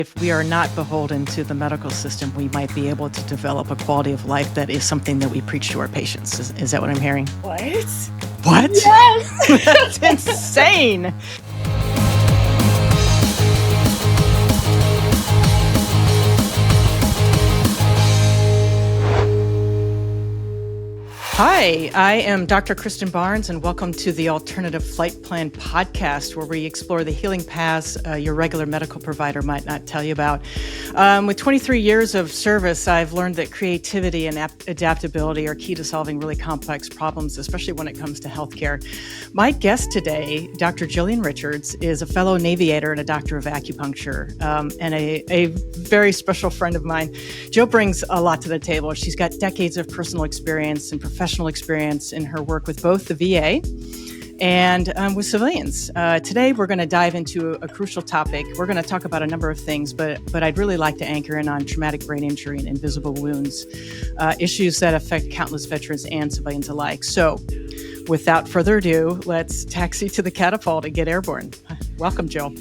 If we are not beholden to the medical system, we might be able to develop a quality of life that is something that we preach to our patients. Is that what I'm hearing? What? What? Yes! That's insane. Hi, I am Dr. Kristin Barnes, and welcome to the Alternative Flight Plan podcast, where we explore the healing paths your regular medical provider might not tell you about. With 23 years of service, I've learned that creativity and adaptability are key to solving really complex problems, especially when it comes to healthcare. My guest today, Dr. Jillian Richards, is a fellow Navigator and a doctor of acupuncture, and a very special friend of mine. Jill brings a lot to the table. She's got decades of personal experience and professional experience in her work with both the VA and with civilians. Today, we're going to dive into a crucial topic. We're going to talk about a number of things, but I'd really like to anchor in on traumatic brain injury and invisible wounds, issues that affect countless veterans and civilians alike. So, without further ado, let's taxi to the catapult and get airborne. Welcome, Jill.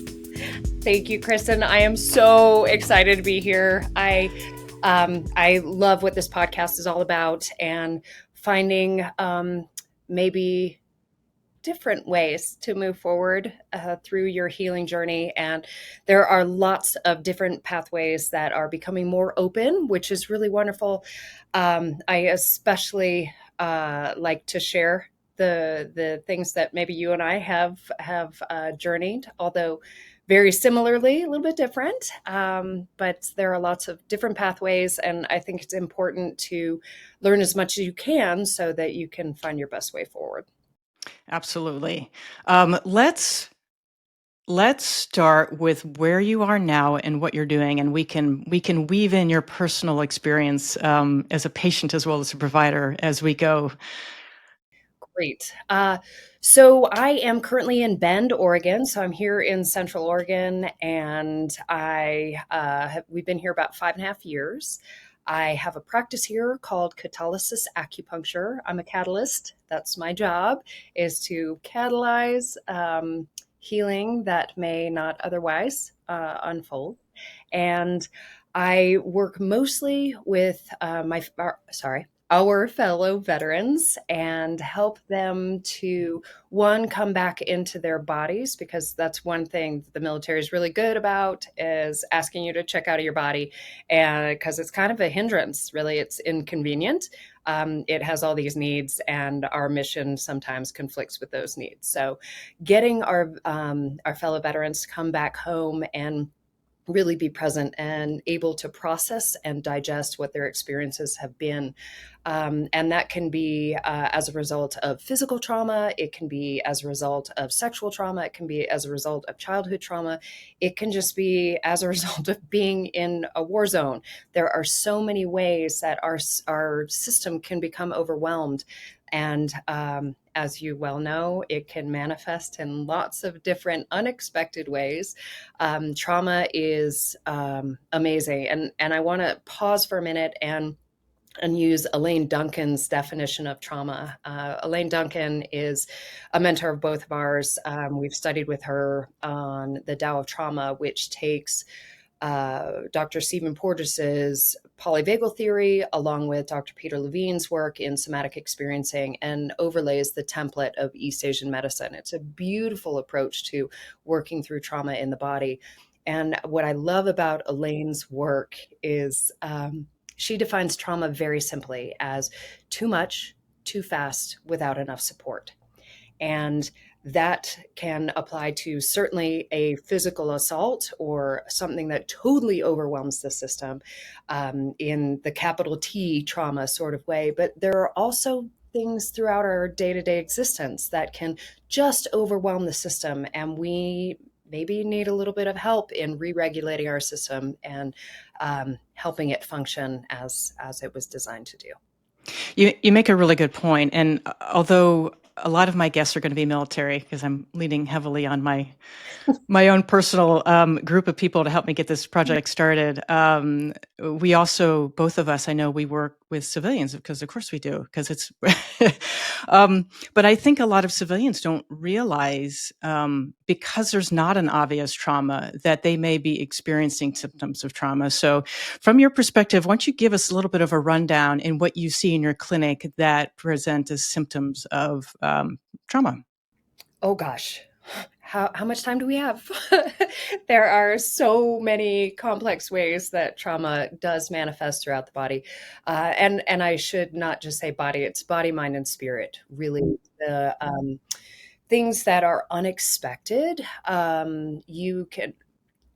Thank you, Kristin. I am so excited to be here. I love what this podcast is all about and finding maybe different ways to move forward through your healing journey. And there are lots of different pathways that are becoming more open, which is really wonderful. I especially like to share the things that maybe you and I have journeyed, although very similarly, a little bit different, but there are lots of different pathways, and I think it's important to learn as much as you can so that you can find your best way forward. Absolutely. Let's start with where you are now and what you're doing, and we can weave in your personal experience as a patient as well as a provider as we go. Great. So I am currently in Bend, Oregon. So I'm here in Central Oregon, and we've been here about 5.5 years. I have a practice here called Catalysis Acupuncture. I'm a catalyst. That's my job, is to catalyze healing that may not otherwise unfold. And I work mostly with our fellow veterans and help them to, one, come back into their bodies, because that's one thing the military is really good about, is asking you to check out of your body, and because it's kind of a hindrance, really. It's inconvenient. It has all these needs, and our mission sometimes conflicts with those needs. So getting our fellow veterans to come back home and really be present and able to process and digest what their experiences have been. And that can be as a result of physical trauma. It can be as a result of sexual trauma. It can be as a result of childhood trauma. It can just be as a result of being in a war zone. There are so many ways that our system can become overwhelmed. And as you well know, it can manifest in lots of different unexpected ways. Trauma is amazing. And I want to pause for a minute and use Elaine Duncan's definition of trauma. Elaine Duncan is a mentor of both of ours. We've studied with her on the Tao of Trauma, which takes Dr. Stephen Porges's polyvagal theory, along with Dr. Peter Levine's work in somatic experiencing, and overlays the template of East Asian medicine. It's a beautiful approach to working through trauma in the body. And what I love about Elaine's work is she defines trauma very simply as too much, too fast, without enough support. And that can apply to certainly a physical assault or something that totally overwhelms the system in the capital T trauma sort of way. But there are also things throughout our day-to-day existence that can just overwhelm the system. And we maybe need a little bit of help in re-regulating our system and helping it function as it was designed to do. You make a really good point. And although a lot of my guests are going to be military, because I'm leaning heavily on my own personal group of people to help me get this project started. We also, both of us, I know we work with civilians, because of course we do, because it's, but I think a lot of civilians don't realize, because there's not an obvious trauma, that they may be experiencing symptoms of trauma. So from your perspective, why don't you give us a little bit of a rundown in what you see in your clinic that present as symptoms of trauma? Oh gosh. How much time do we have? There are so many complex ways that trauma does manifest throughout the body. And I should not just say body, it's body, mind, and spirit. Really, the things that are unexpected. You can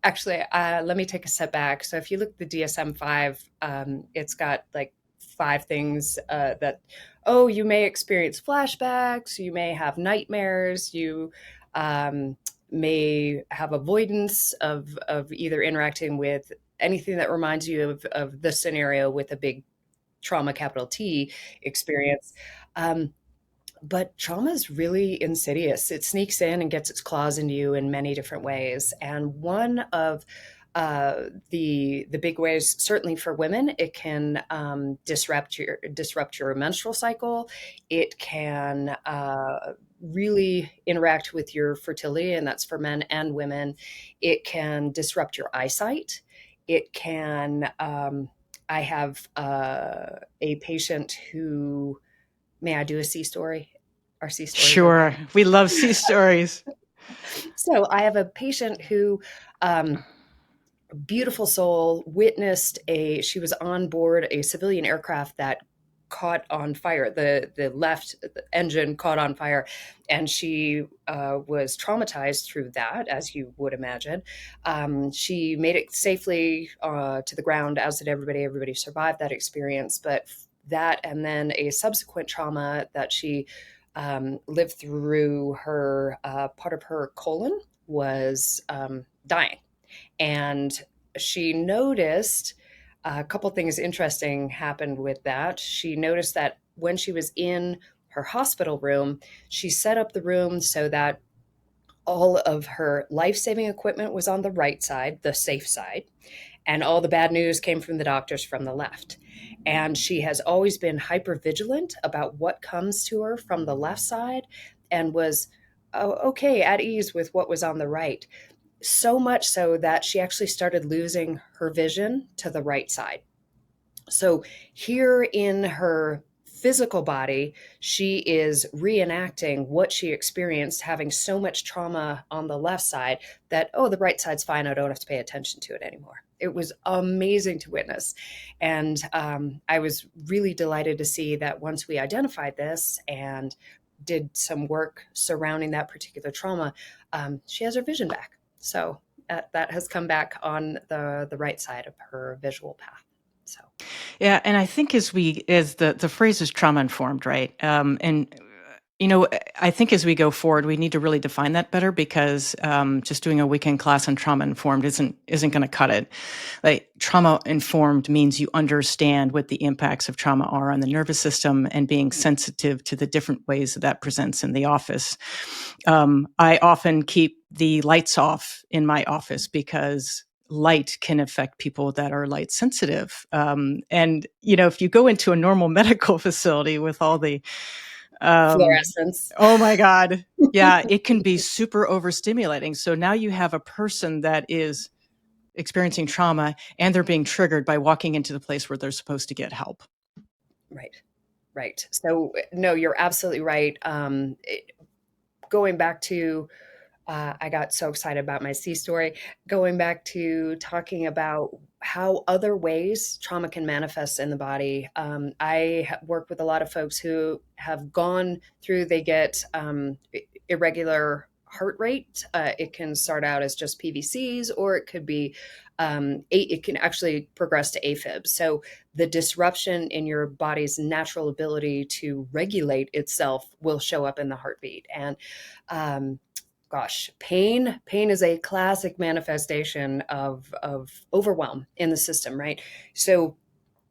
actually, let me take a step back. So if you look at the DSM-5, it's got like 5 things that, oh, you may experience flashbacks, you may have nightmares, you um, may have avoidance of either interacting with anything that reminds you of the scenario with a big trauma, capital T experience. But trauma is really insidious. It sneaks in and gets its claws into you in many different ways. And one of the big ways, certainly for women, it can disrupt your menstrual cycle. It can really interact with your fertility, and that's for men and women. It can disrupt your eyesight. It can. I have a patient who. May I do a sea story? Our sea stories, Sure. okay? We love sea stories. So I have a patient who, um, beautiful soul, witnessed she was on board a civilian aircraft that caught on fire. The left engine caught on fire, and she was traumatized through that, as you would imagine. She made it safely to the ground, as did everybody. Everybody survived that experience, but that and then a subsequent trauma that she lived through, her part of her colon was dying, and she noticed a couple things interesting happened with that. She noticed that when she was in her hospital room, she set up the room so that all of her life-saving equipment was on the right side, the safe side, and all the bad news came from the doctors from the left. And she has always been hyper vigilant about what comes to her from the left side, and was okay, at ease with what was on the right. So much so that she actually started losing her vision to the right side. So here in her physical body, she is reenacting what she experienced, having so much trauma on the left side that, oh, the right side's fine. I don't have to pay attention to it anymore. It was amazing to witness. And I was really delighted to see that once we identified this and did some work surrounding that particular trauma, she has her vision back. So that has come back on the right side of her visual path. So. Yeah, and I think as the phrase is trauma informed, right? And I think as we go forward, we need to really define that better, because just doing a weekend class on trauma informed isn't going to cut it. Like, trauma informed means you understand what the impacts of trauma are on the nervous system, and being sensitive to the different ways that presents in the office. I often keep the lights off in my office because light can affect people that are light sensitive. And, if you go into a normal medical facility with all the, Fluorescence. oh my God, yeah, it can be super overstimulating. So now you have a person that is experiencing trauma, and they're being triggered by walking into the place where they're supposed to get help. Right. Right. So no, you're absolutely right. Going back to I got so excited about my sea story. Going back to talking about how other ways trauma can manifest in the body. I work with a lot of folks who have gone through, they get irregular heart rate. It can start out as just PVCs, or it could be, it can actually progress to AFib. So the disruption in your body's natural ability to regulate itself will show up in the heartbeat. And gosh, pain is a classic manifestation of overwhelm in the system, right? So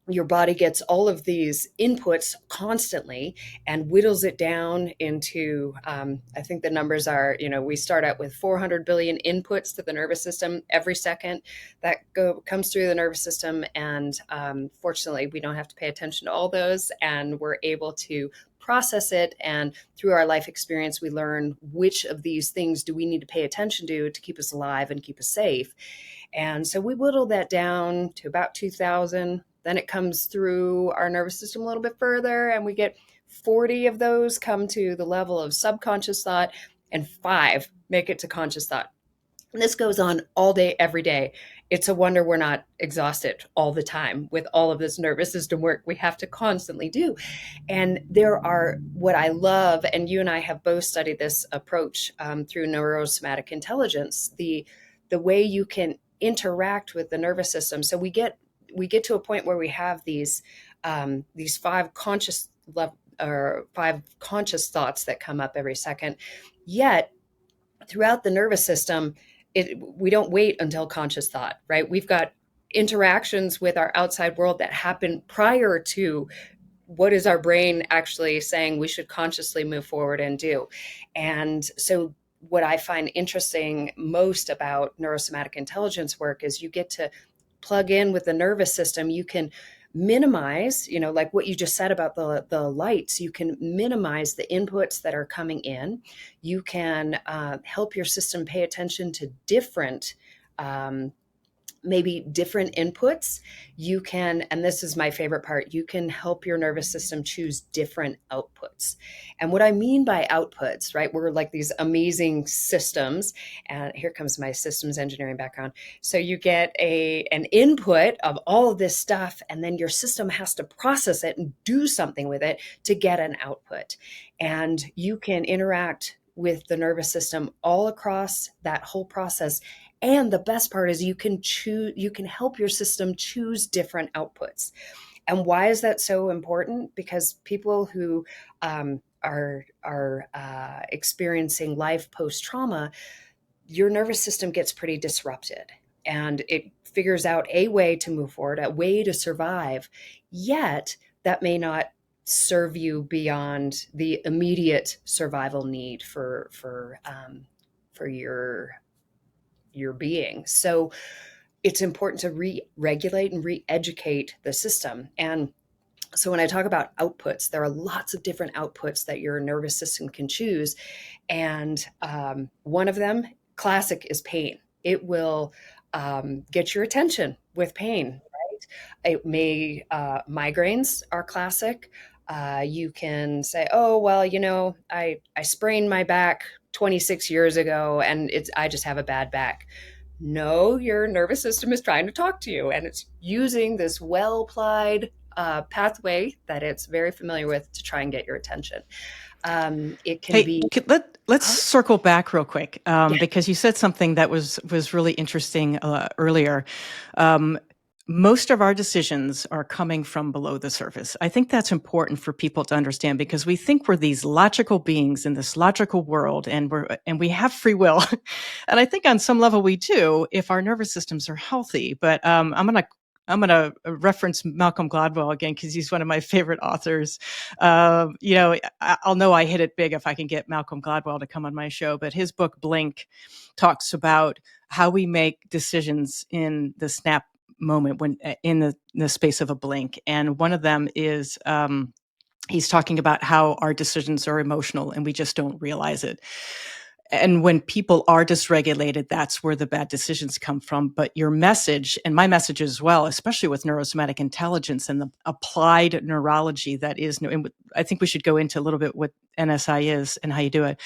your body gets all of these inputs constantly and whittles it down into, I think the numbers are, we start out with 400 billion inputs to the nervous system every second that comes through the nervous system. And fortunately, we don't have to pay attention to all those, and we're able to process it. And through our life experience, we learn which of these things do we need to pay attention to keep us alive and keep us safe. And so we whittle that down to about 2,000. Then it comes through our nervous system a little bit further, and we get 40 of those come to the level of subconscious thought, and 5 make it to conscious thought. And this goes on all day, every day. It's a wonder we're not exhausted all the time with all of this nervous system work we have to constantly do. And there are, what I love, and you and I have both studied this approach through neurosomatic intelligence, the way you can interact with the nervous system. So we get to a point where we have these 5 conscious or 5 conscious thoughts that come up every second. Yet throughout the nervous system, we don't wait until conscious thought, right? We've got interactions with our outside world that happen prior to what is our brain actually saying we should consciously move forward and do. And so what I find interesting most about neurosomatic intelligence work is you get to plug in with the nervous system. You can minimize, like what you just said about the lights, you can minimize the inputs that are coming in. You can help your system pay attention to different maybe different inputs. You can, and this is my favorite part, you can help your nervous system choose different outputs. And what I mean by outputs, right? We're like these amazing systems, and here comes my systems engineering background. So you get an input of all of this stuff, and then your system has to process it and do something with it to get an output. And you can interact with the nervous system all across that whole process. And the best part is you can help your system choose different outputs. And why is that so important? Because people who are experiencing life post-trauma, your nervous system gets pretty disrupted, and it figures out a way to move forward, a way to survive. Yet that may not serve you beyond the immediate survival need for your being. So it's important to re-regulate and re-educate the system. And so when I talk about outputs, there are lots of different outputs that your nervous system can choose. And one of them, classic, is pain. It will get your attention with pain, right? It may, migraines are classic. You can say, oh, well, I sprained my back 26 years ago and I just have a bad back. No, your nervous system is trying to talk to you, and it's using this well-applied pathway that it's very familiar with to try and get your attention. It can Hey, be. let's circle back real quick because you said something that was really interesting earlier. Most of our decisions are coming from below the surface. I think that's important for people to understand because we think we're these logical beings in this logical world, and we have free will. And I think on some level we do if our nervous systems are healthy. But I'm gonna reference Malcolm Gladwell again because he's one of my favorite authors. I'll know I hit it big if I can get Malcolm Gladwell to come on my show. But his book Blink talks about how we make decisions in the snap moment when in the space of a blink. And one of them is he's talking about how our decisions are emotional and we just don't realize it. And when people are dysregulated, that's where the bad decisions come from. But your message, and my message as well, especially with neurosomatic intelligence and the applied neurology that is, and I think we should go into a little bit what NSI is and how you do it.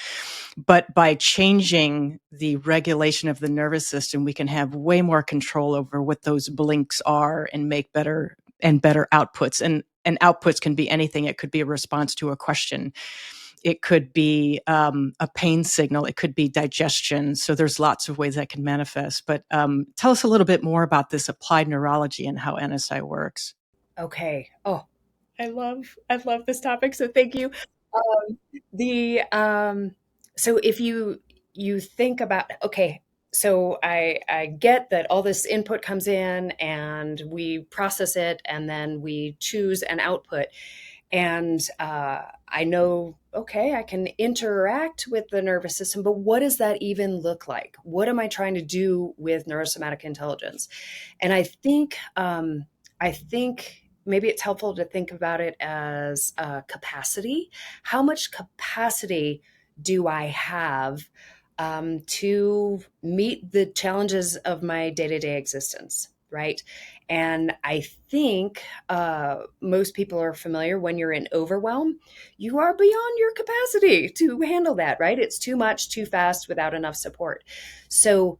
But by changing the regulation of the nervous system, we can have way more control over what those blinks are and make better outputs. And outputs can be anything. It could be a response to a question. It could be a pain signal. It could be digestion. So there's lots of ways that can manifest. But tell us a little bit more about this applied neurology and how NSI works. Okay. Oh, I love this topic. So thank you. The so if you think about, okay, So I get that all this input comes in and we process it and then we choose an output. And I know, okay, I can interact with the nervous system, but what does that even look like? What am I trying to do with neurosomatic intelligence? And I think maybe it's helpful to think about it as capacity. How much capacity do I have to meet the challenges of my day-to-day existence, right? And I think most people are familiar when you're in overwhelm, you are beyond your capacity to handle that, right? It's too much, too fast, without enough support. So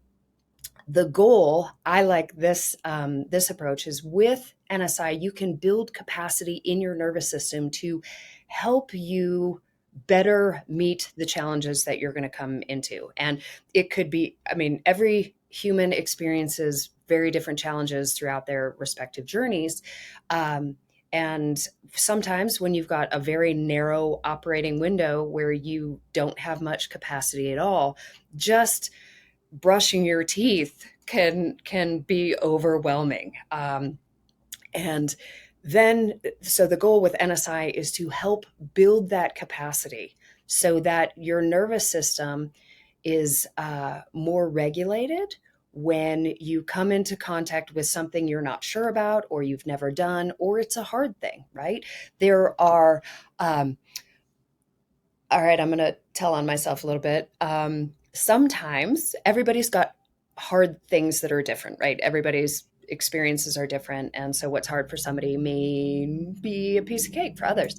the goal, I like this approach, is with NSI you can build capacity in your nervous system to help you better meet the challenges that you're going to come into. And it could be, I mean, every human experiences very different challenges throughout their respective journeys. And sometimes when you've got a very narrow operating window where you don't have much capacity at all, just brushing your teeth can be overwhelming. And then, so the goal with NSI is to help build that capacity so that your nervous system is more regulated when you come into contact with something you're not sure about or you've never done, or it's a hard thing, right? There are, all right, I'm going to tell on myself a little bit. Sometimes everybody's got hard things that are different, right? Everybody's experiences are different. And so what's hard for somebody may be a piece of cake for others.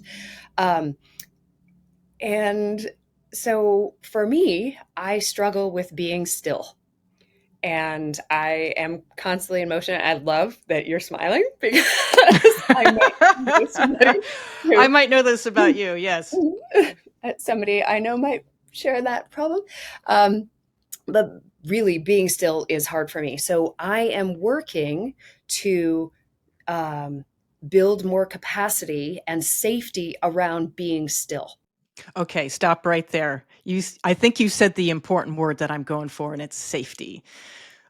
Um, and so for me, I struggle with being still. And I am constantly in motion. I love that you're smiling because I might know somebody I who might know this about you. Yes. somebody I know might share that problem. Um, but really, being still is hard for me. So I am working to um, build more capacity and safety around being still. Okay, stop right there. I think you said the important word that I'm going for, and it's safety.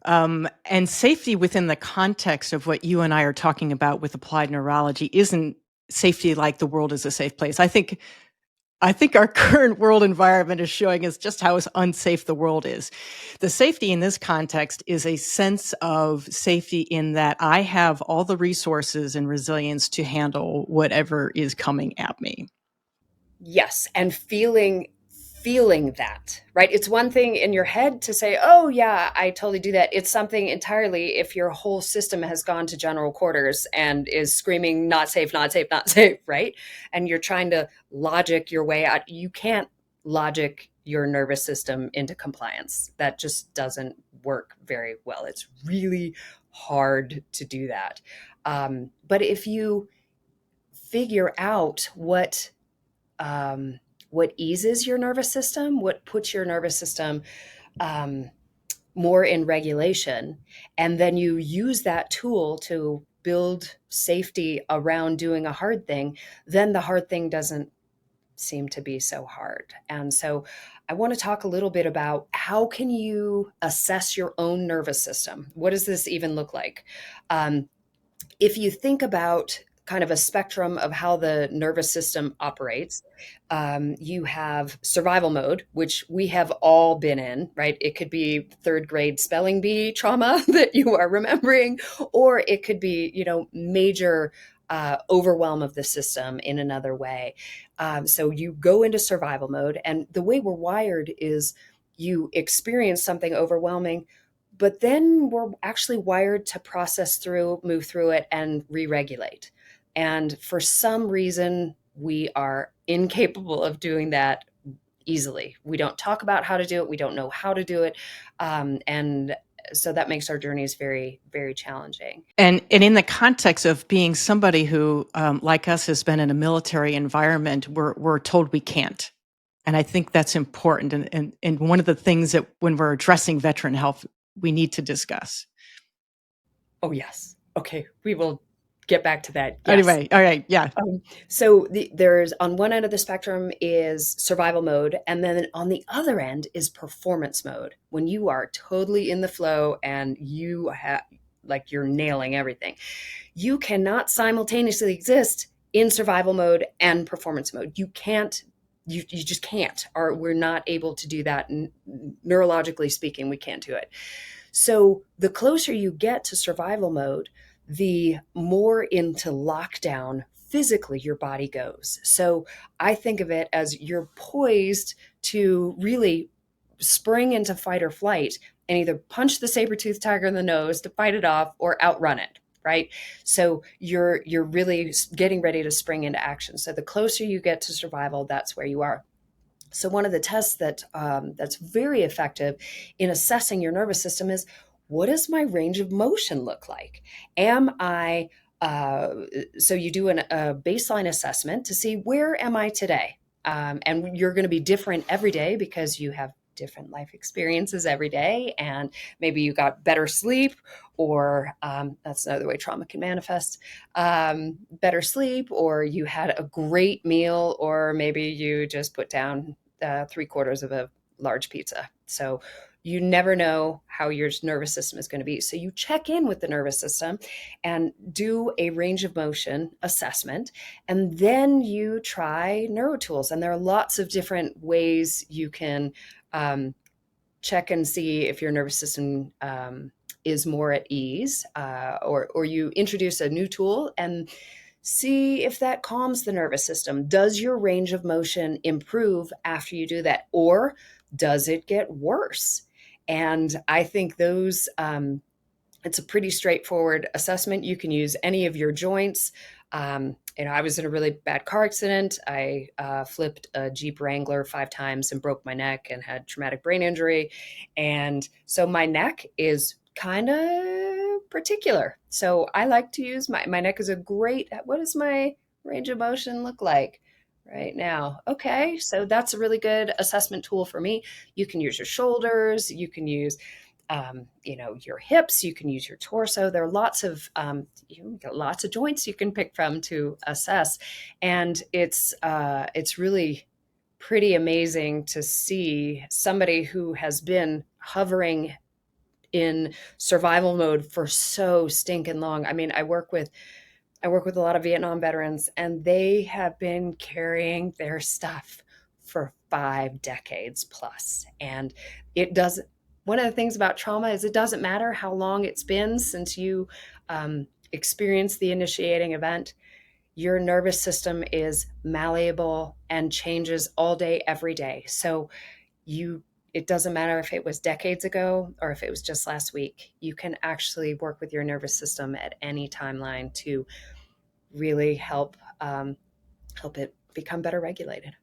And safety within the context of what you and I are talking about with applied neurology isn't safety like the world is a safe place. I think our current world environment is showing us just how unsafe the world is. The safety in this context is a sense of safety in that I have all the resources and resilience to handle whatever is coming at me. Yes, and feeling that, right? It's one thing in your head to say, "Oh yeah, I totally do that." It's something entirely if your whole system has gone to general quarters and is screaming not safe, not safe, not safe, right? And you're trying to logic your way out. You can't logic your nervous system into compliance. That just doesn't work very well. It's really hard to do that. But if you figure out um, what eases your nervous system, what puts your nervous system um, more in regulation. And then you use that tool to build safety around doing a hard thing, then the hard thing doesn't seem to be so hard. And so I want to talk a little bit about how can you assess your own nervous system? What does this even look like? Um, if you think about kind of a spectrum of how the nervous system operates, you have survival mode, which we have all been in, right? It could be third grade spelling bee trauma that you are remembering, or it could be, major overwhelm of the system in another way. So you go into survival mode, and the way we're wired is you experience something overwhelming, but then we're actually wired to process through, move through it, and re-regulate. And for some reason, we are incapable of doing that easily. We don't talk about how to do it. We don't know how to do it. And so that makes our journeys very, very challenging. And in the context of being somebody who, like us, has been in a military environment, we're told we can't. And I think that's important. And one of the things that when we're addressing veteran health, we need to discuss. Oh, yes. Okay. We will get back to that. Yes. Anyway, all right, yeah. So there's on one end of the spectrum is survival mode, and then on the other end is performance mode, when you are totally in the flow and you have like you're nailing everything. You cannot simultaneously exist in survival mode and performance mode. You can't. You just can't. Or we're not able to do that. Neurologically speaking, we can't do it. So the closer you get to survival mode, the more into lockdown physically your body goes. So I think of it as you're poised to really spring into fight or flight and either punch the saber-toothed tiger in the nose to fight it off or outrun it. Right. So you're really getting ready to spring into action. So the closer you get to survival, that's where you are. So one of the tests that's very effective in assessing your nervous system is, what does my range of motion look like? Am I so you do a baseline assessment to see, where am I today? And you're going to be different every day because you have different life experiences every day, and maybe you got better sleep, or that's another way trauma can manifest. Better sleep, or you had a great meal, or maybe you just put down 3/4 of a large pizza. So you never know how your nervous system is going to be. So you check in with the nervous system and do a range of motion assessment. And then you try neurotools. And there are lots of different ways you can check and see if your nervous system is more at ease, or you introduce a new tool and see if that calms the nervous system. Does your range of motion improve after you do that, or does it get worse? And I think those, it's a pretty straightforward assessment. You can use any of your joints. I was in a really bad car accident. I flipped a Jeep Wrangler 5 times and broke my neck and had traumatic brain injury. And so my neck is kind of particular. So I like to use my neck is a great, what does my range of motion look like right now? Okay, so that's a really good assessment tool for me. You can use your shoulders, you can use your hips, you can use your torso. There are lots of lots of joints you can pick from to assess, and it's really pretty amazing to see somebody who has been hovering in survival mode for so stinking long. I mean, I work with a lot of Vietnam veterans, and they have been carrying their stuff for 5 decades plus. And it doesn't, one of the things about trauma is it doesn't matter how long it's been since you experienced the initiating event. Your nervous system is malleable and changes all day, every day. So it doesn't matter if it was decades ago or if it was just last week. You can actually work with your nervous system at any timeline to really help it become better regulated.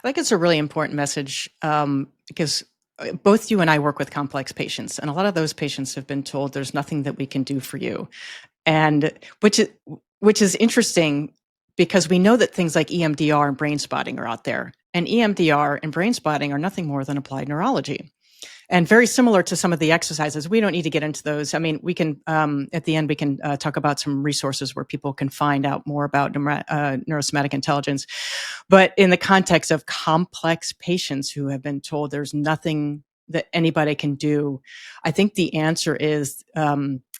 I think it's a really important message, because both you and I work with complex patients, and a lot of those patients have been told there's nothing that we can do for you, and which is interesting, because we know that things like EMDR and brain spotting are out there, and EMDR and brain spotting are nothing more than applied neurology. And very similar to some of the exercises. We don't need to get into those. I mean, we can, at the end, we can talk about some resources where people can find out more about neurosomatic intelligence. But in the context of complex patients who have been told there's nothing that anybody can do, I think the answer is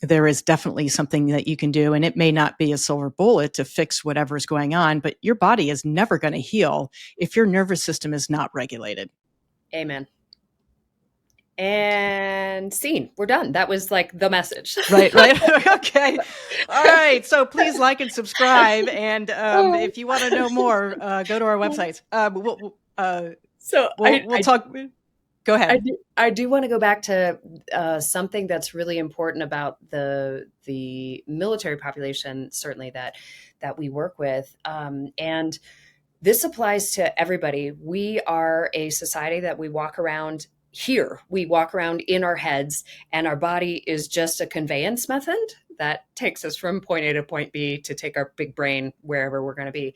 there is definitely something that you can do. And it may not be a silver bullet to fix whatever's going on, but your body is never going to heal if your nervous system is not regulated. Amen. And scene. We're done. That was like the message. Right. Okay. All right. So please like and subscribe. And if you want to know more, go to our websites. We'll talk. Go ahead. I do want to go back to something that's really important about the military population, certainly that we work with. And this applies to everybody. We are a society that we walk around here. We walk around in our heads, and our body is just a conveyance method that takes us from point A to point B to take our big brain wherever we're going to be.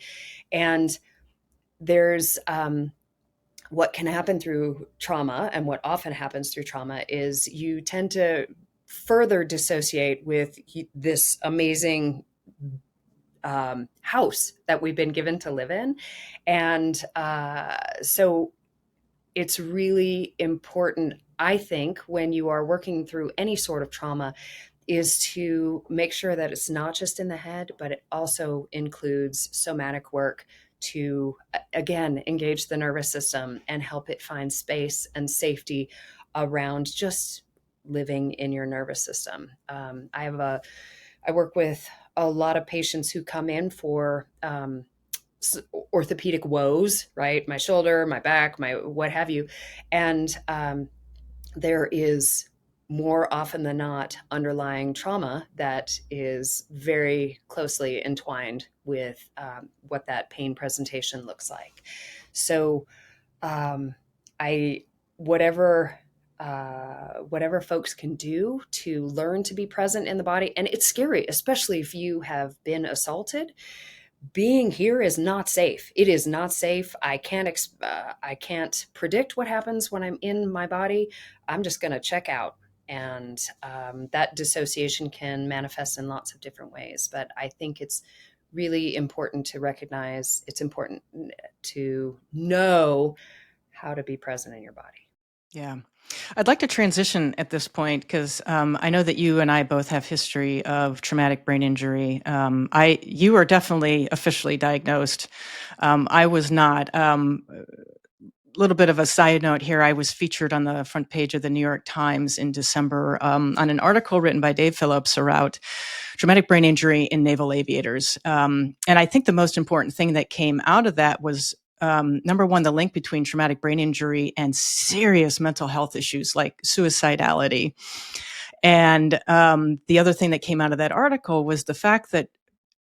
And there's what can happen through trauma, and what often happens through trauma is you tend to further dissociate with this amazing house that we've been given to live in. And so it's really important, I think, when you are working through any sort of trauma, is to make sure that it's not just in the head, but it also includes somatic work to, again, engage the nervous system and help it find space and safety around just living in your nervous system. I work with a lot of patients who come in for orthopedic woes, right? My shoulder, my back, my what have you. And there is more often than not underlying trauma that is very closely entwined with what that pain presentation looks like. So I whatever whatever folks can do to learn to be present in the body, and it's scary, especially if you have been assaulted. Being here is not safe. It is not safe. I can't predict what happens when I'm in my body. I'm just going to check out. And that dissociation can manifest in lots of different ways. But I think it's really important to recognize, it's important to know how to be present in your body. Yeah. I'd like to transition at this point because I know that you and I both have history of traumatic brain injury. You are definitely officially diagnosed. I was not. Little bit of a side note here. I was featured on the front page of the New York Times in December on an article written by Dave Phillips about traumatic brain injury in naval aviators. And I think the most important thing that came out of that was number one, the link between traumatic brain injury and serious mental health issues like suicidality. And the other thing that came out of that article was the fact that,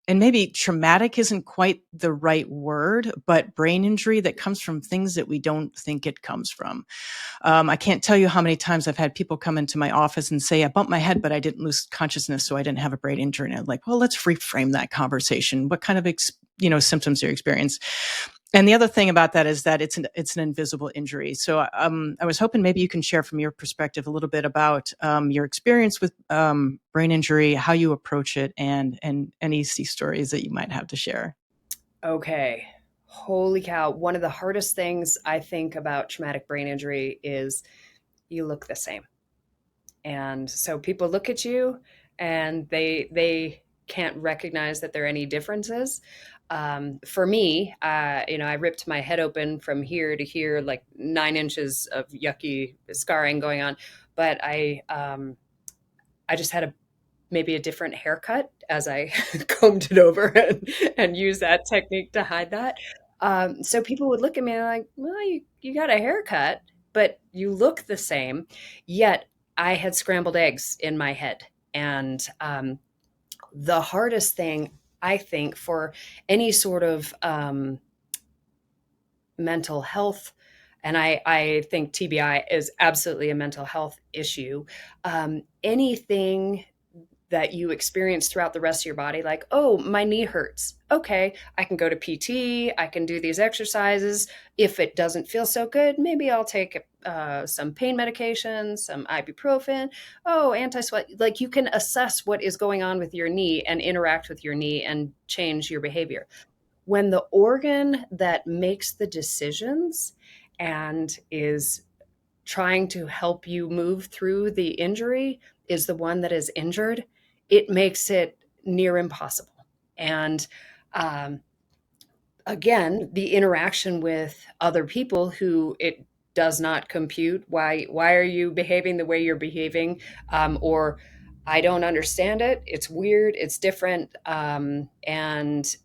and maybe traumatic isn't quite the right word, but brain injury that comes from things that we don't think it comes from. I can't tell you how many times I've had people come into my office and say, I bumped my head, but I didn't lose consciousness, so I didn't have a brain injury. And I'm like, well, let's reframe that conversation. What kind of symptoms do you experience? And the other thing about that is that it's an invisible injury. So I was hoping maybe you can share from your perspective a little bit about your experience with brain injury, how you approach it, and any stories that you might have to share. Okay. Holy cow. One of the hardest things I think about traumatic brain injury is you look the same. And so people look at you and they can't recognize that there are any differences. For me, I ripped my head open from here to here, like 9 inches of yucky scarring going on. But I just had maybe a different haircut as I combed it over and used that technique to hide that. So people would look at me and like, well, you got a haircut, but you look the same. Yet I had scrambled eggs in my head. And the hardest thing, I think, for any sort of mental health, and I think TBI is absolutely a mental health issue, anything that you experience throughout the rest of your body, like, oh, my knee hurts. Okay, I can go to PT, I can do these exercises. If it doesn't feel so good, maybe I'll take some pain medication, some ibuprofen, anti-sweat. Like, you can assess what is going on with your knee and interact with your knee and change your behavior. When the organ that makes the decisions and is trying to help you move through the injury is the one that is injured, it makes it near impossible. And again, the interaction with other people who it does not compute. Why are you behaving the way you're behaving? Or I don't understand it. It's weird. It's different. And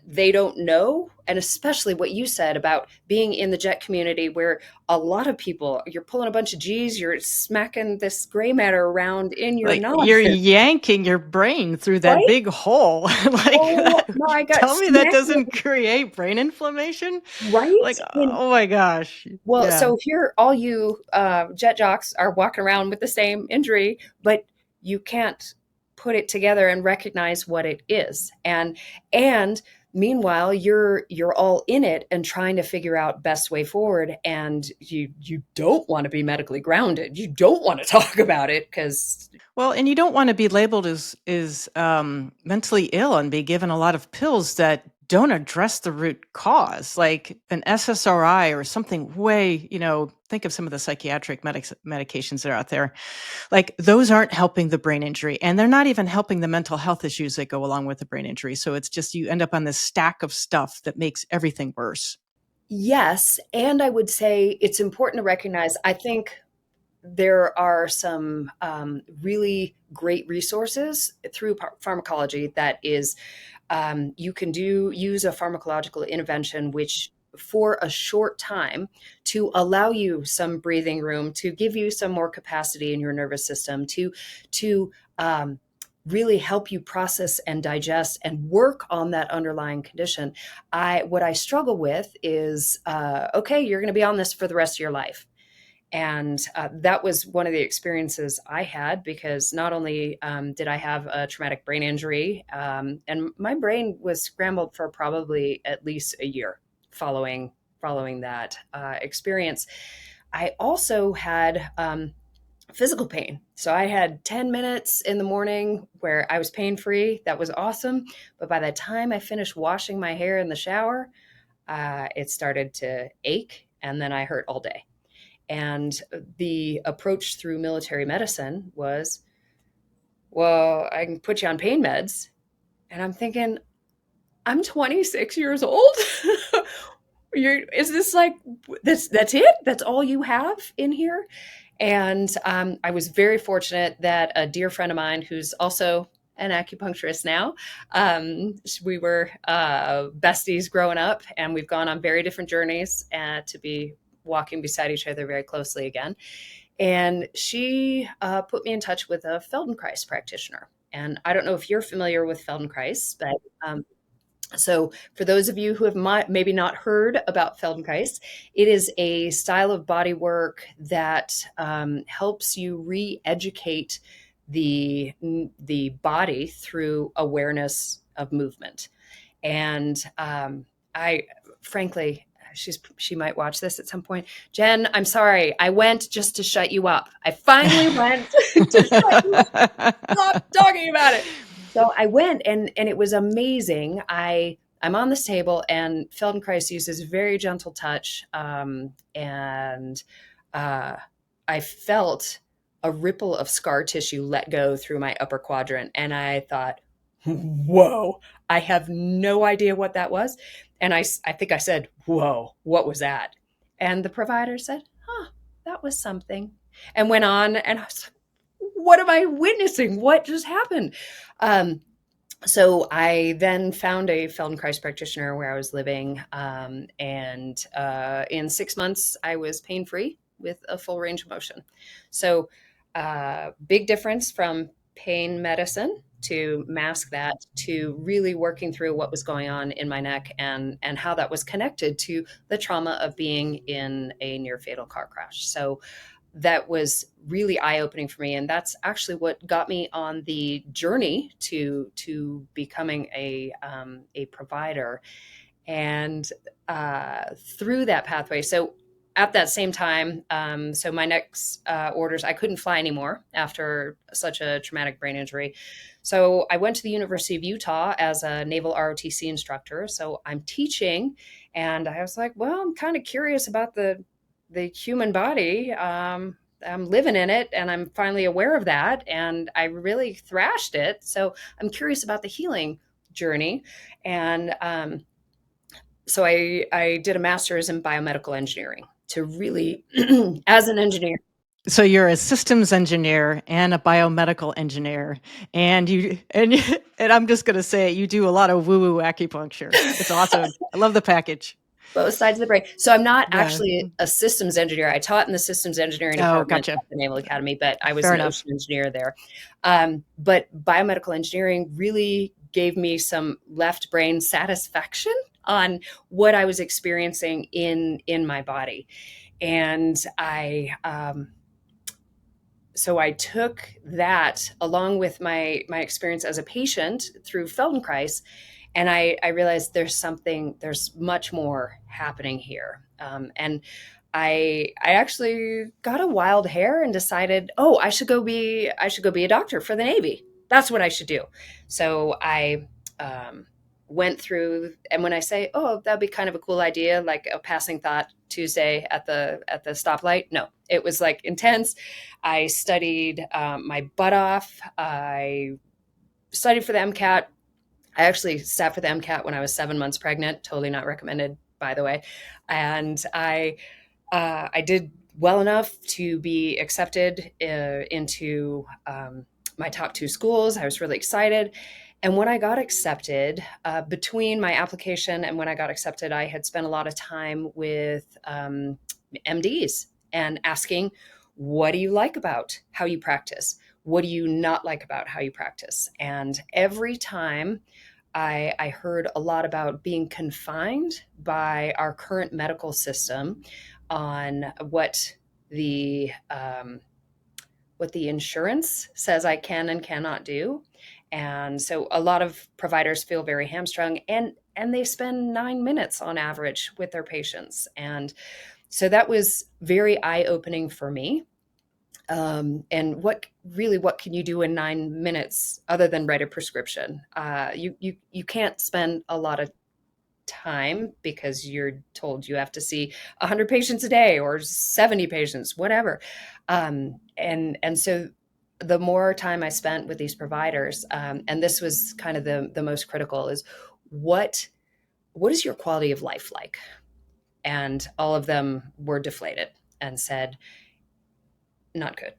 they don't know. And especially what you said about being in the jet community, where a lot of people, you're pulling a bunch of G's, you're smacking this gray matter around in your Like you're nonsense, yanking your brain through that right? big hole. Like, Oh my God, tell me that smacking, doesn't create brain inflammation? right? Like, oh my gosh. Well, Yeah. so if you're all you jet jocks are walking around with the same injury, but you can't put it together and recognize what it is. And Meanwhile, you're all in it and trying to figure out best way forward, and you don't want to be medically grounded. You don't want to talk about it because Well, and you don't want to be labeled as mentally ill and be given a lot of pills that don't address the root cause, like an SSRI or something way, think of some of the psychiatric medications that are out there. Like those aren't helping the brain injury, and they're not even helping the mental health issues that go along with the brain injury. So it's just you end up on this stack of stuff that makes everything worse. yes, and I would say it's important to recognize. I think there are some really great resources through pharmacology that is you can use a pharmacological intervention which for a short time to allow you some breathing room, to give you some more capacity in your nervous system, to really help you process and digest and work on that underlying condition. What I struggle with is okay, you're going to be on this for the rest of your life. And that was one of the experiences I had, because not only did I have a traumatic brain injury, and my brain was scrambled for probably at least a year following that experience. I also had physical pain. So I had 10 minutes in the morning where I was pain free. That was awesome. But by the time I finished washing my hair in the shower, it started to ache, and then I hurt all day. And the approach through military medicine was, well, I can put you on pain meds. And I'm thinking, I'm 26 years old. Is this like, that's it? That's all you have in here? And I was very fortunate that a dear friend of mine, who's also an acupuncturist now, we were besties growing up, and we've gone on very different journeys to be walking beside each other very closely again. And she put me in touch with a Feldenkrais practitioner. And I don't know if you're familiar with Feldenkrais, but so for those of you who have maybe not heard about Feldenkrais, it is a style of body work that helps you re-educate the body through awareness of movement. And I, frankly, she might watch this at some point. Jen, I'm sorry. I went just to shut you up. I finally went to shut you up. Stop talking about it. So I went, and it was amazing. I'm on this table, and Feldenkrais uses very gentle touch, and I felt a ripple of scar tissue let go through my upper quadrant, and I thought, whoa, I have no idea what that was. And I think I said, whoa, what was that? And the provider said, huh, that was something. And went on, and I was like, what am I witnessing? What just happened? So I then found a Feldenkrais practitioner where I was living. And in 6 months, I was pain-free with a full range of motion. So big difference from pain medicine to mask that, to really working through what was going on in my neck, and how that was connected to the trauma of being in a near fatal car crash. So that was really eye-opening for me, and that's actually what got me on the journey to becoming a provider. And through that pathway, so at that same time, so my next orders, I couldn't fly anymore after such a traumatic brain injury. So I went to the University of Utah as a naval ROTC instructor. So I'm teaching, and I was like, well, I'm kind of curious about the human body. I'm living in it, and I'm finally aware of that, and I really thrashed it. So I'm curious about the healing journey. And so I did a master's in biomedical engineering to really, as an engineer. So you're a systems engineer and a biomedical engineer, and and I'm just going to say you do a lot of woo-woo acupuncture. It's awesome. I love the package. Both sides of the brain. So I'm not actually a systems engineer. I taught in the systems engineering department at the Naval Academy, but I was an ocean engineer there. But biomedical engineering really gave me some left brain satisfaction on what I was experiencing in my body. And so I took that along with my experience as a patient through Feldenkrais, And I realized there's much more happening here. And I actually got a wild hair and decided, oh, I should go be a doctor for the Navy. That's what I should do. So I went through, and when I say, oh, that'd be kind of a cool idea, like a passing thought Tuesday at the stoplight, no, it was like intense. I studied my butt off. I studied for the MCAT. I actually sat for the MCAT when I was 7 months pregnant. Totally not recommended, by the way. And I did well enough to be accepted into my top two schools. I was really excited. And when I got accepted, between my application and when I got accepted, I had spent a lot of time with MDs and asking, what do you like about how you practice? What do you not like about how you practice? And every time I heard a lot about being confined by our current medical system on what the insurance says I can and cannot do. And so a lot of providers feel very hamstrung, and they spend 9 minutes on average with their patients. And so that was very eye-opening for me. And what can you do in 9 minutes other than write a prescription? You can't spend a lot of time because you're told you have to see 100 patients a day or 70 patients, whatever. And so the more time I spent with these providers, and this was kind of the most critical, is what is your quality of life like? And all of them were deflated and said, not good.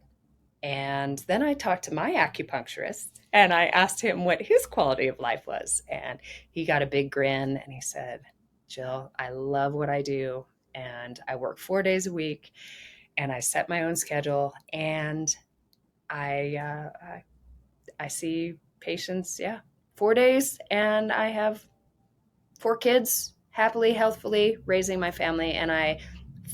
And then I talked to my acupuncturist and I asked him what his quality of life was. And he got a big grin and he said, Jill, I love what I do. And I work 4 days a week and I set my own schedule. And I see patients, 4 days. And I have 4 kids happily, healthfully raising my family. And I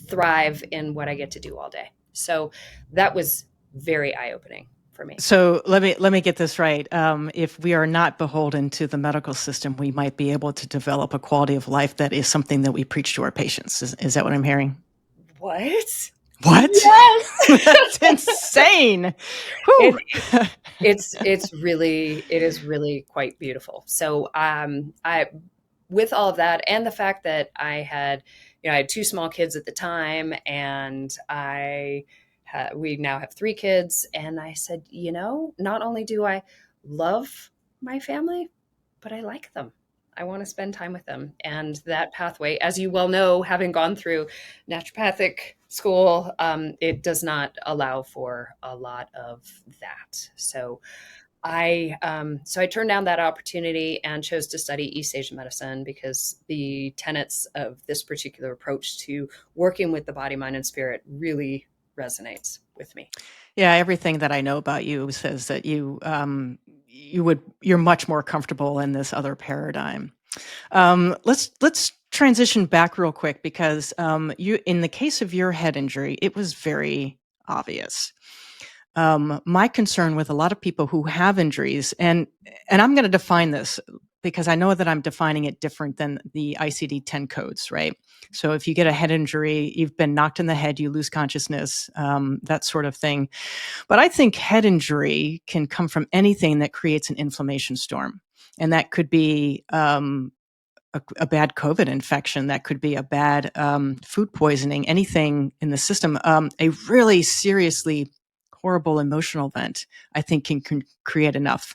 thrive in what I get to do all day. So that was very eye-opening for me. So let me get this right. If we are not beholden to the medical system, we might be able to develop a quality of life that is something that we preach to our patients. Is that what I'm hearing? What? What? Yes. That's insane. It is really quite beautiful. So I with all of that and the fact that I had 2 small kids at the time, and we now have 3 kids. And I said, not only do I love my family, but I like them. I want to spend time with them. And that pathway, as you well know, having gone through naturopathic school, it does not allow for a lot of that. So I turned down that opportunity and chose to study East Asian medicine because the tenets of this particular approach to working with the body, mind, and spirit really resonates with me. Yeah, everything that I know about you says that you're much more comfortable in this other paradigm. Let's transition back real quick because in the case of your head injury, it was very obvious. My concern with a lot of people who have injuries, and I'm going to define this because I know that I'm defining it different than the ICD-10 codes, right? So if you get a head injury, you've been knocked in the head, you lose consciousness, that sort of thing. But I think head injury can come from anything that creates an inflammation storm. And that could be a bad COVID infection, that could be a bad food poisoning, anything in the system. A really seriously horrible emotional event, I think, can create enough.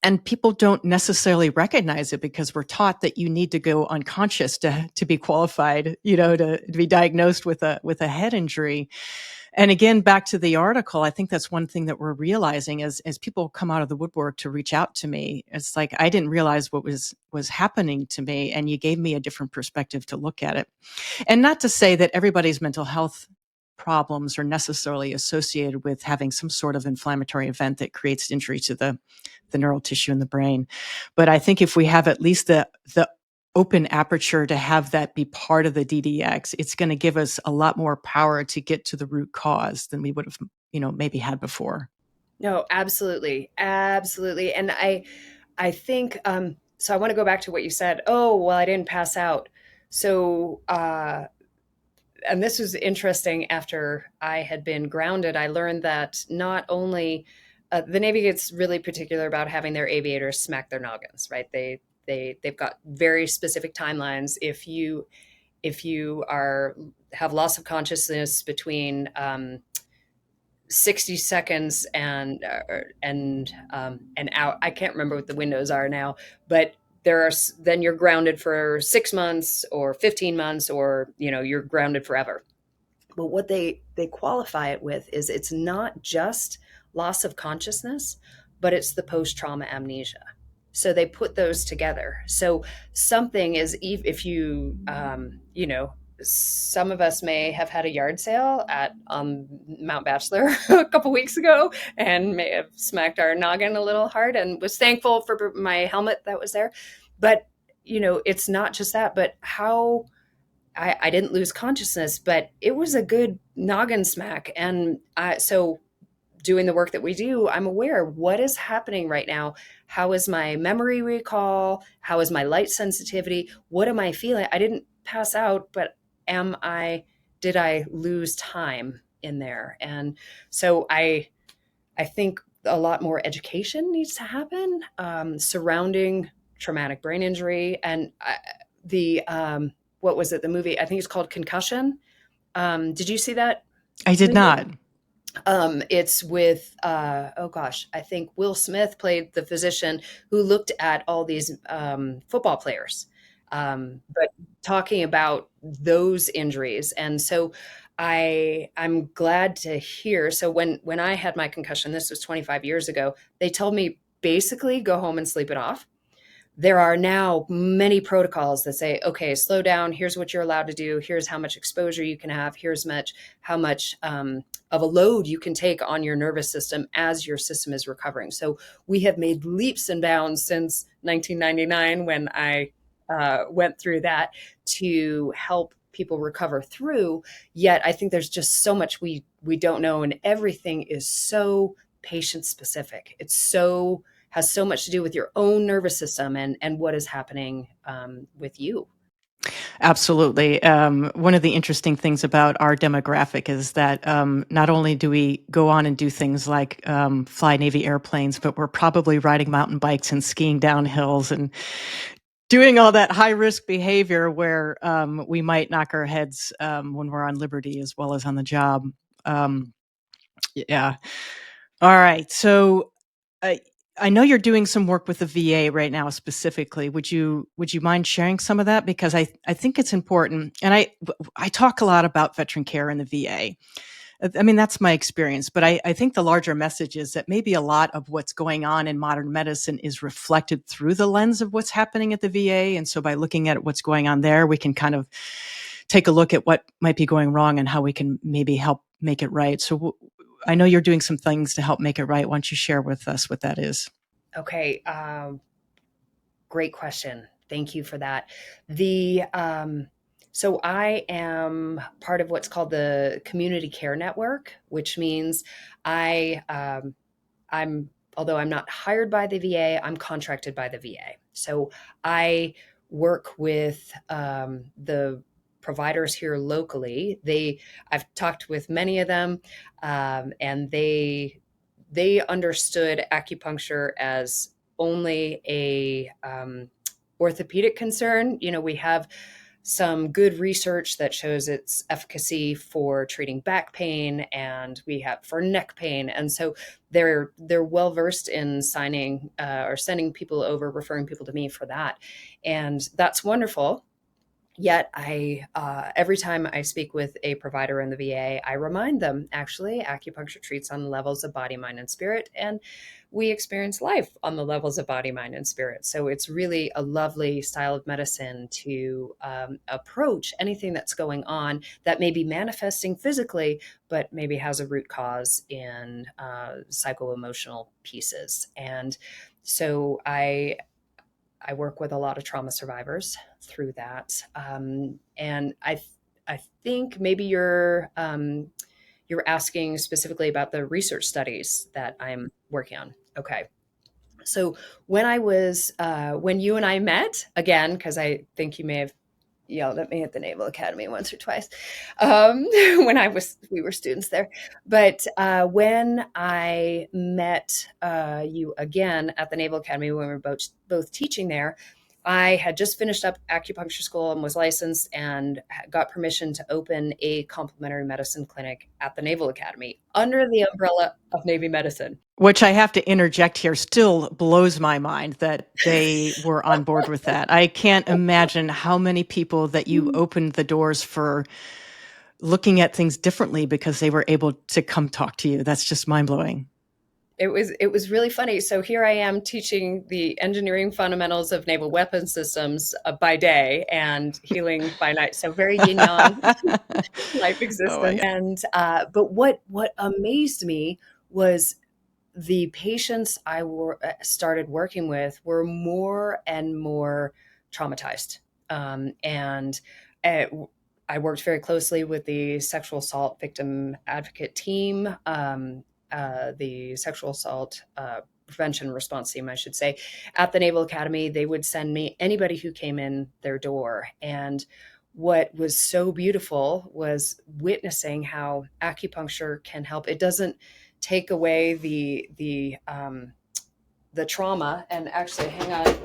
And people don't necessarily recognize it because we're taught that you need to go unconscious to be qualified, to be diagnosed with a head injury. And again, back to the article, I think that's one thing that we're realizing as people come out of the woodwork to reach out to me. It's like, I didn't realize what was happening to me, and you gave me a different perspective to look at it. And not to say that everybody's mental health problems are necessarily associated with having some sort of inflammatory event that creates injury to the neural tissue in the brain. But I think if we have at least the open aperture to have that be part of the DDX, it's going to give us a lot more power to get to the root cause than we would have, maybe had before. No, absolutely. Absolutely. And I think, so I want to go back to what you said. Oh, well, I didn't pass out. So, and this was interesting. After I had been grounded, I learned that not only the Navy gets really particular about having their aviators smack their noggins, right? They've got very specific timelines. If you are have loss of consciousness between 60 seconds and out. I can't remember what the windows are now, but then you're grounded for 6 months or 15 months, or you're grounded forever. But what they qualify it with is it's not just loss of consciousness, but it's the post-trauma amnesia. So they put those together. So something is, if you some of us may have had a yard sale at Mount Bachelor a couple weeks ago and may have smacked our noggin a little hard and was thankful for my helmet that was there. But it's not just that, but how I didn't lose consciousness, but it was a good noggin smack. And so doing the work that we do, I'm aware what is happening right now. How is my memory recall? How is my light sensitivity? What am I feeling? I didn't pass out, but did I lose time in there? And so I think a lot more education needs to happen surrounding traumatic brain injury. And what was it? The movie, I think it's called Concussion. Did you see that I did movie? not. It's with, oh gosh, I think Will Smith played the physician who looked at all these football players, but talking about those injuries. And so I'm glad to hear. So when I had my concussion, this was 25 years ago, they told me basically go home and sleep it off. There are now many protocols that say, okay, slow down. Here's what you're allowed to do. Here's how much exposure you can have. Here's how much of a load you can take on your nervous system as your system is recovering. So we have made leaps and bounds since 1999 when I went through that to help people recover through. Yet I think there's just so much we don't know, and everything is so patient specific. Has so much to do with your own nervous system and what is happening with you. Absolutely. One of the interesting things about our demographic is that not only do we go on and do things like fly Navy airplanes, but we're probably riding mountain bikes and skiing down hills and doing all that high risk behavior where we might knock our heads when we're on liberty as well as on the job. Yeah. All right. So I know you're doing some work with the VA right now specifically. Would you mind sharing some of that? Because I think it's important. And I talk a lot about veteran care in the VA. I mean, that's my experience. But I think the larger message is that maybe a lot of what's going on in modern medicine is reflected through the lens of what's happening at the VA. And so by looking at what's going on there, we can kind of take a look at what might be going wrong and how we can maybe help make it right. So I know you're doing some things to help make it right. Why don't you share with us what that is? Okay. Great question. Thank you for that. So I am part of what's called the Community Care Network, which means I'm although I'm not hired by the VA, I'm contracted by the VA. So I work with the providers here locally. I've talked with many of them, and they understood acupuncture as only a orthopedic concern. We have some good research that shows its efficacy for treating back pain, and we have for neck pain. And so they're well versed in signing or sending people over, referring people to me for that, and that's wonderful. Yet every time I speak with a provider in the VA, I remind them actually acupuncture treats on the levels of body, mind, and spirit, and we experience life on the levels of body, mind, and spirit. So it's really a lovely style of medicine to approach anything that's going on that may be manifesting physically, but maybe has a root cause in psycho-emotional pieces. And so I work with a lot of trauma survivors through that, and I think maybe you're asking specifically about the research studies that I'm working on. Okay, So when you and I met again, because I think you may have yelled at me at the Naval Academy once or twice when we were students there. But when I met you again at the Naval Academy when we were both teaching there, I had just finished up acupuncture school and was licensed and got permission to open a complementary medicine clinic at the Naval Academy under the umbrella of Navy medicine. Which I have to interject here still blows my mind that they were on board with that. I can't imagine how many people that you opened the doors for looking at things differently because they were able to come talk to you. That's just mind blowing. It was really funny. So here I am teaching the engineering fundamentals of naval weapon systems by day and healing by night. So very yin yang life existence. Yeah. And but what amazed me was the patients I started working with were more and more traumatized, and I worked very closely with the sexual assault victim advocate team. The sexual assault prevention response team, I should say, at the Naval Academy. They would send me anybody who came in their door. And what was so beautiful was witnessing how acupuncture can help. It doesn't take away the trauma. And actually, hang on.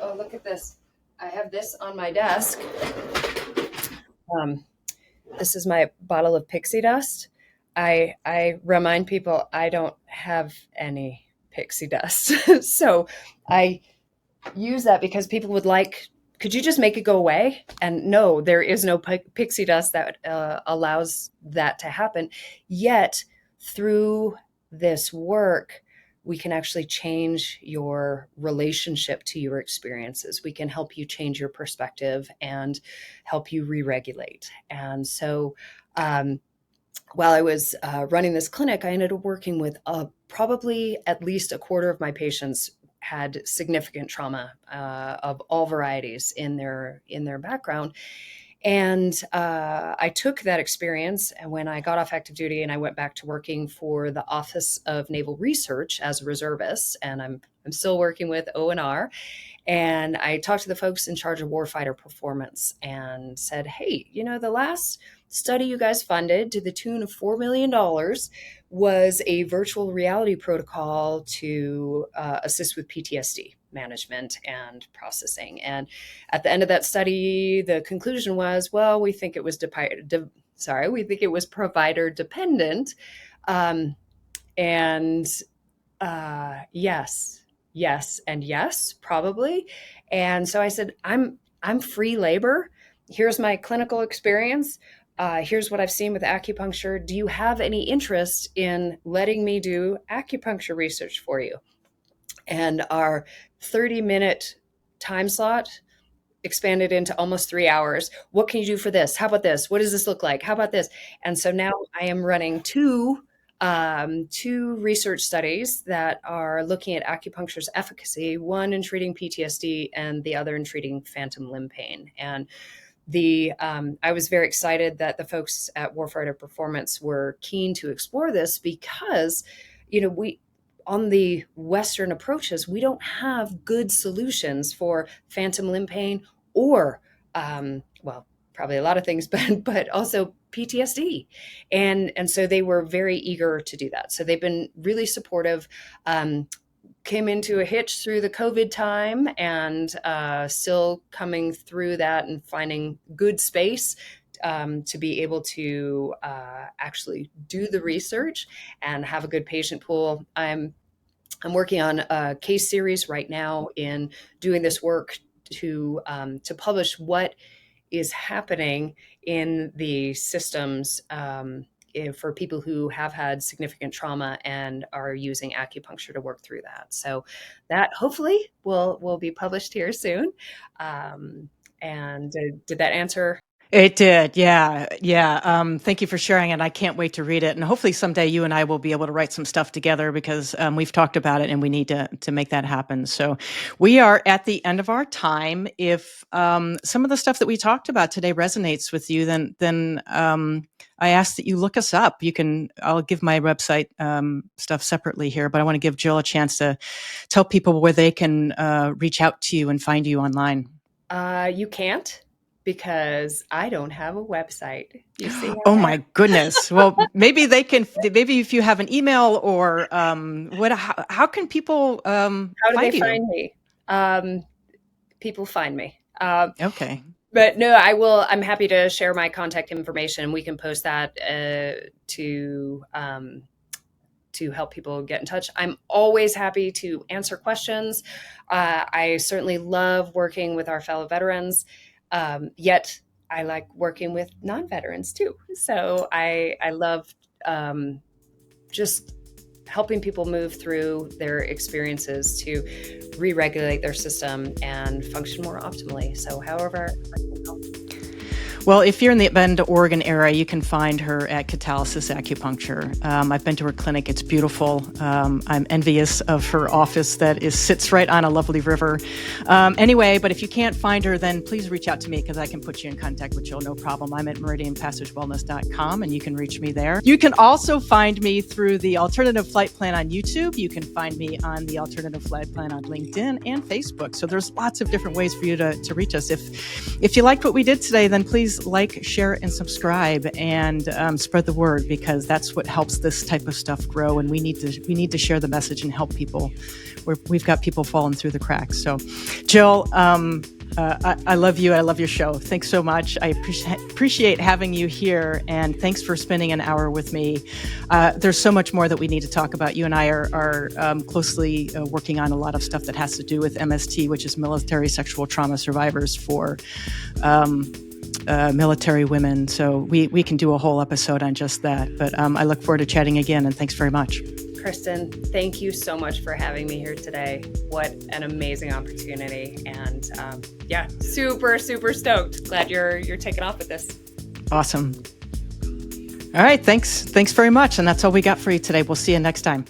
Oh, look at this. I have this on my desk. This is my bottle of pixie dust. I remind people I don't have any pixie dust. So I use that because people would like, could you just make it go away? And no, there is no pixie dust that allows that to happen. Yet through this work, we can actually change your relationship to your experiences. We can help you change your perspective and help you re-regulate. And so, while I was running this clinic, I ended up working with probably at least a quarter of my patients had significant trauma of all varieties in their background. And I took that experience, and when I got off active duty and I went back to working for the Office of Naval Research as a reservist, and I'm still working with ONR. And I talked to the folks in charge of warfighter performance and said, hey, the last study you guys funded to the tune of $4 million was a virtual reality protocol to assist with PTSD management and processing. And at the end of that study, the conclusion was, well, we think it was provider dependent. Yes, and yes, probably. And so I said, I'm free labor. Here's my clinical experience. Here's what I've seen with acupuncture. Do you have any interest in letting me do acupuncture research for you? And our 30-minute time slot expanded into almost 3 hours. What can you do for this? How about this? What does this look like? How about this? And so now I am running two research studies that are looking at acupuncture's efficacy, one in treating PTSD and the other in treating phantom limb pain. And I was very excited that the folks at Warfighter Performance were keen to explore this because, on the Western approaches, we don't have good solutions for phantom limb pain or, probably a lot of things, but also PTSD. And so they were very eager to do that. So they've been really supportive. Came into a hitch through the COVID time and still coming through that and finding good space to be able to actually do the research and have a good patient pool. I'm working on a case series right now in doing this work to publish what is happening in the systems for people who have had significant trauma and are using acupuncture to work through that. So that hopefully will be published here soon. And did that answer? It did. Yeah. Yeah. Thank you for sharing it. I can't wait to read it. And hopefully someday you and I will be able to write some stuff together because we've talked about it and we need to make that happen. So we are at the end of our time. If some of the stuff that we talked about today resonates with you, then I ask that you look us up. I'll give my website stuff separately here, but I want to give Jill a chance to tell people where they can reach out to you and find you online. You can't because I don't have a website. You see Oh how my goodness. Well, maybe they can, maybe if you have an email or how can people how do they find you? find me? People find me. Okay. But no, I will. I'm happy to share my contact information. We can post that to help people get in touch. I'm always happy to answer questions. I certainly love working with our fellow veterans, yet I like working with non-veterans too. So I love just helping people move through their experiences to re-regulate their system and function more optimally. So however I can help. Well, if you're in the Bend, Oregon area, you can find her at Catalysis Acupuncture. I've been to her clinic. It's beautiful. I'm envious of her office that sits right on a lovely river. Anyway, but if you can't find her, then please reach out to me because I can put you in contact with Jill, no problem. I'm at meridianpassagewellness.com and you can reach me there. You can also find me through the Alternative Flight Plan on YouTube. You can find me on the Alternative Flight Plan on LinkedIn and Facebook. So there's lots of different ways for you to reach us. If you liked what we did today, then please like, share, and subscribe, and spread the word because that's what helps this type of stuff grow. And we need to share the message and help people. We've got people falling through the cracks. So, Jill, I love you. I love your show. Thanks so much. I appreciate having you here, and thanks for spending an hour with me. There's so much more that we need to talk about. You and I are closely working on a lot of stuff that has to do with MST, which is military sexual trauma survivors for military women. So we can do a whole episode on just that. But I look forward to chatting again, and thanks very much. Kristin, thank you so much for having me here today. What an amazing opportunity. And yeah, super, super stoked. Glad you're taking off with this. Awesome. All right. Thanks very much. And that's all we got for you today. We'll see you next time.